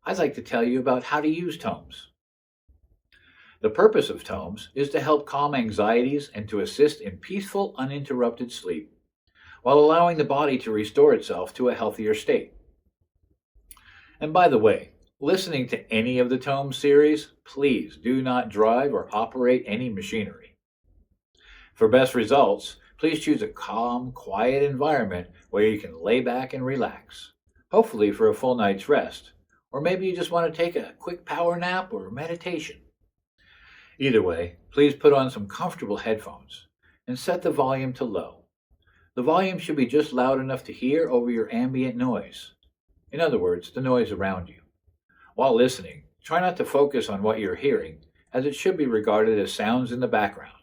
I'd like to tell you about how to use Taummhoms. The purpose of Taummhoms is to help calm anxieties and to assist in peaceful, uninterrupted sleep, while allowing the body to restore itself to a healthier state. And by the way, listening to any of the Taummhoms series, please do not drive or operate any machinery. For best results, please choose a calm, quiet environment where you can lay back and relax, hopefully for a full night's rest, or maybe you just want to take a quick power nap or meditation. Either way, please put on some comfortable headphones and set the volume to low. The volume should be just loud enough to hear over your ambient noise. In other words, the noise around you. While listening, try not to focus on what you're hearing, as it should be regarded as sounds in the background.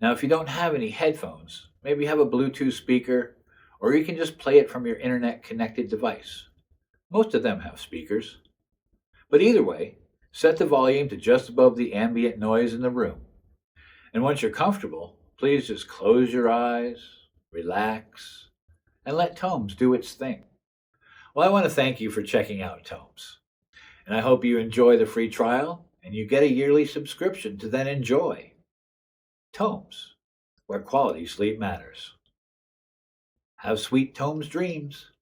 Now, if you don't have any headphones, maybe have a Bluetooth speaker, or you can just play it from your internet connected device. Most of them have speakers. But either way, set the volume to just above the ambient noise in the room. And once you're comfortable, please just close your eyes, relax, and let Taummhoms do its thing. Well, I want to thank you for checking out Taummhoms. And I hope you enjoy the free trial and you get a yearly subscription to then enjoy Taummhoms, where quality sleep matters. Have sweet Taummhoms dreams.